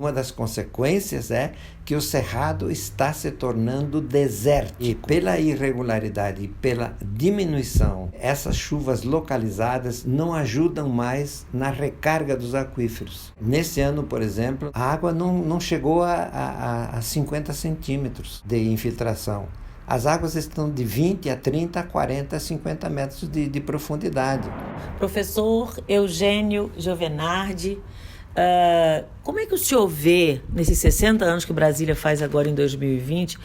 Uma das consequências é que o cerrado está se tornando desértico. E pela irregularidade e pela diminuição, essas chuvas localizadas não ajudam mais na recarga dos aquíferos. Nesse ano, por exemplo, a água não chegou a 50 centímetros de infiltração. As águas estão de 20 a 30, a 40, a 50 metros de profundidade. Professor Eugênio Giovenardi, como é que o senhor vê, nesses 60 anos que Brasília faz agora em 2020,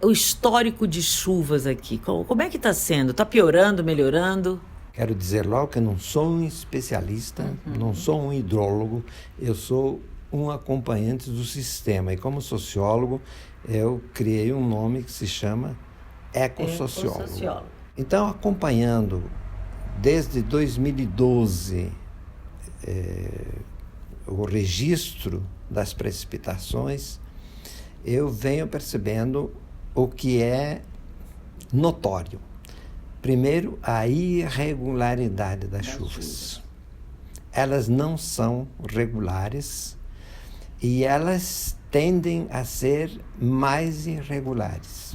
o histórico de chuvas aqui? Como é que está sendo? Está piorando, melhorando? Quero dizer logo que eu não sou um especialista, não sou um hidrólogo, eu sou um acompanhante do sistema. E como sociólogo, eu criei um nome que se chama ecossociólogo. Então, acompanhando desde 2012 o registro das precipitações, eu venho percebendo o que é notório. Primeiro, a irregularidade das chuvas. Elas não são regulares e elas tendem a ser mais irregulares.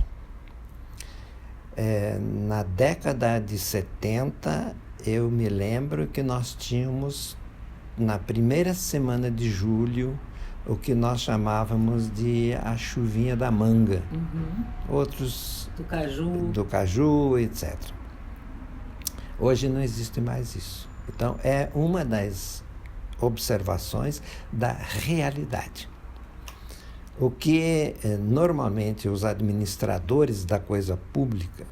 Na década de 70, eu me lembro que nós tínhamos, na primeira semana de julho, o que nós chamávamos de a chuvinha da manga. Outros... Do caju, etc. Hoje não existe mais isso. Então, é uma das observações da realidade. O que normalmente os administradores da coisa pública,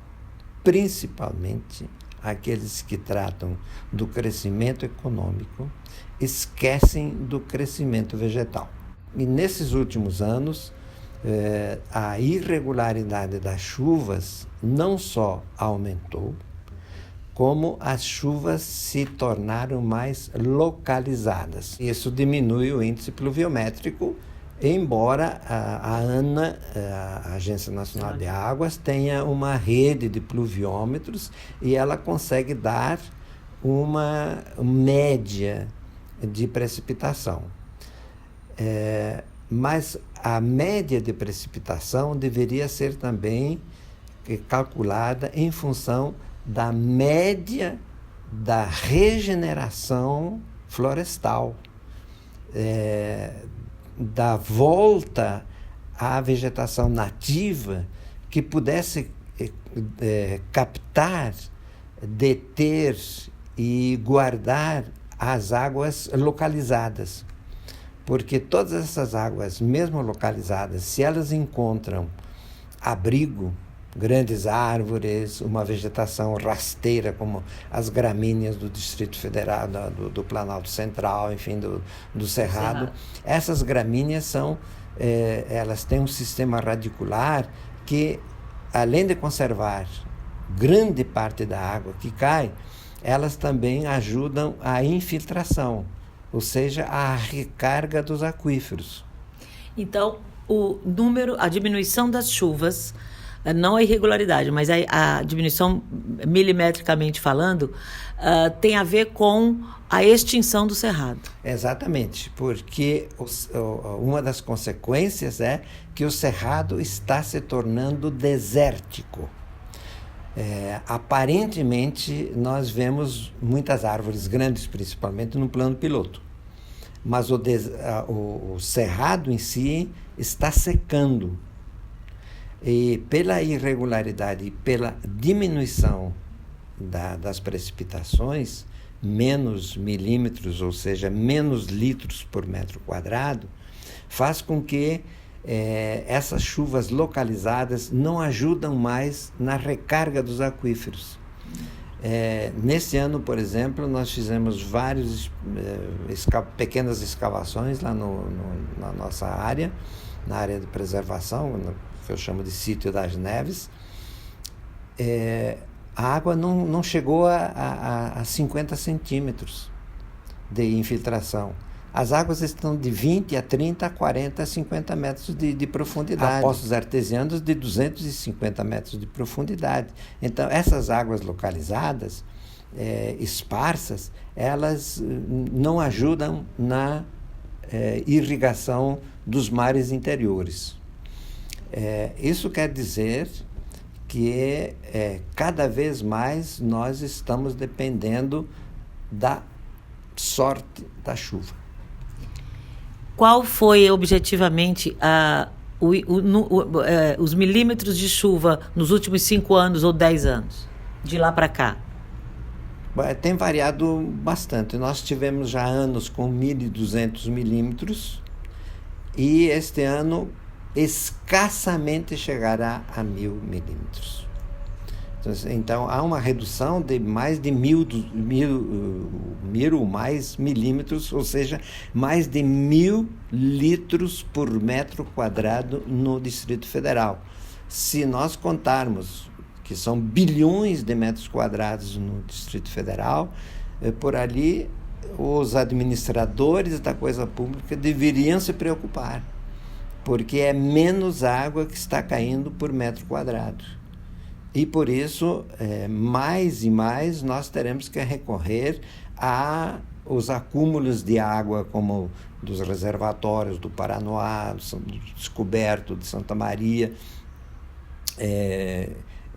principalmente aqueles que tratam do crescimento econômico, esquecem do crescimento vegetal. E nesses últimos anos, a irregularidade das chuvas não só aumentou, como as chuvas se tornaram mais localizadas. Isso diminui o índice pluviométrico, embora a ANA, a Agência Nacional de Águas, tenha uma rede de pluviômetros e ela consegue dar uma média de precipitação. Mas a média de precipitação deveria ser também calculada em função da média da regeneração florestal, da volta à vegetação nativa que pudesse captar, deter e guardar as águas localizadas. Porque todas essas águas, mesmo localizadas, se elas encontram abrigo, grandes árvores, uma vegetação rasteira, como as gramíneas do Distrito Federal, do Planalto Central, enfim, do Cerrado. Essas gramíneas elas têm um sistema radicular que, além de conservar grande parte da água que cai, elas também ajudam a infiltração, ou seja, a recarga dos aquíferos. Então, a diminuição das chuvas, não a irregularidade, mas a diminuição, milimetricamente falando, tem a ver com a extinção do cerrado. Exatamente, porque uma das consequências é que o cerrado está se tornando desértico. Aparentemente, nós vemos muitas árvores grandes, principalmente no plano piloto, mas o cerrado em si está secando. E pela irregularidade e pela diminuição das precipitações, menos milímetros, ou seja, menos litros por metro quadrado, faz com que essas chuvas localizadas não ajudam mais na recarga dos aquíferos. Nesse ano, por exemplo, nós fizemos várias pequenas escavações lá na nossa área, na área de preservação, que eu chamo de Sítio das Neves. A água não chegou a 50 centímetros de infiltração. As águas estão de 20 a 30, a 40, a 50 metros de profundidade. Há poços artesianos de 250 metros de profundidade. Então, essas águas localizadas, esparsas, elas não ajudam na irrigação dos mares interiores. Isso quer dizer que cada vez mais nós estamos dependendo da sorte da chuva. Qual foi objetivamente os milímetros de chuva nos últimos 5 anos ou 10 anos, de lá para cá? Tem variado bastante. Nós tivemos já anos com 1.200 milímetros e este ano escassamente chegará a 1.000 milímetros. Então, há uma redução de mais de 1.000 ou mais milímetros, ou seja, mais de 1.000 litros por metro quadrado no Distrito Federal. Se nós contarmos que são bilhões de metros quadrados no Distrito Federal, por ali os administradores da coisa pública deveriam se preocupar, porque é menos água que está caindo por metro quadrado. E por isso, mais e mais, nós teremos que recorrer aos acúmulos de água, como dos reservatórios do Paranoá, do Descoberto, de Santa Maria,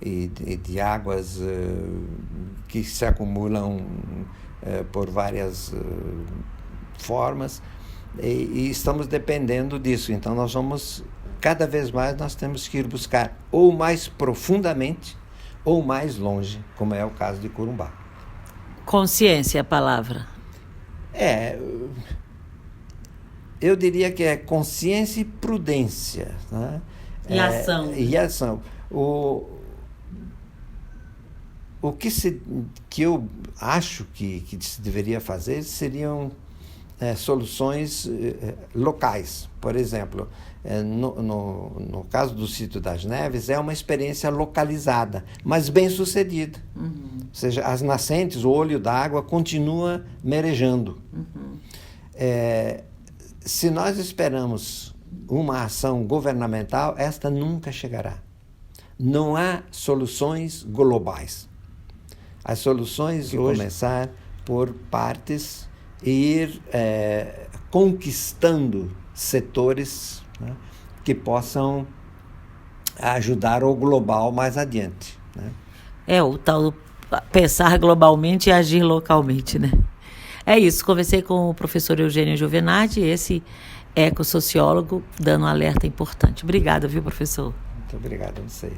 e de águas que se acumulam por várias formas, e estamos dependendo disso. Então, cada vez mais nós temos que ir buscar ou mais profundamente ou mais longe, como é o caso de Corumbá. Consciência é a palavra. Eu diria que é consciência e prudência, né? E ação. O que eu acho que se deveria fazer seriam soluções locais. Por exemplo, no caso do Sítio das Neves, é uma experiência localizada, mas bem sucedida. Uhum. Ou seja, as nascentes, o olho d'água continua merejando. Uhum. Se nós esperamos uma ação governamental, esta nunca chegará. Não há soluções globais. As soluções vão começar por partes e ir conquistando setores, né, que possam ajudar o global mais adiante, né? O tal pensar globalmente e agir localmente, né? É isso, conversei com o professor Eugênio Giovenardi, esse ecossociólogo, dando um alerta importante. Obrigada, viu, professor? Muito obrigado a você.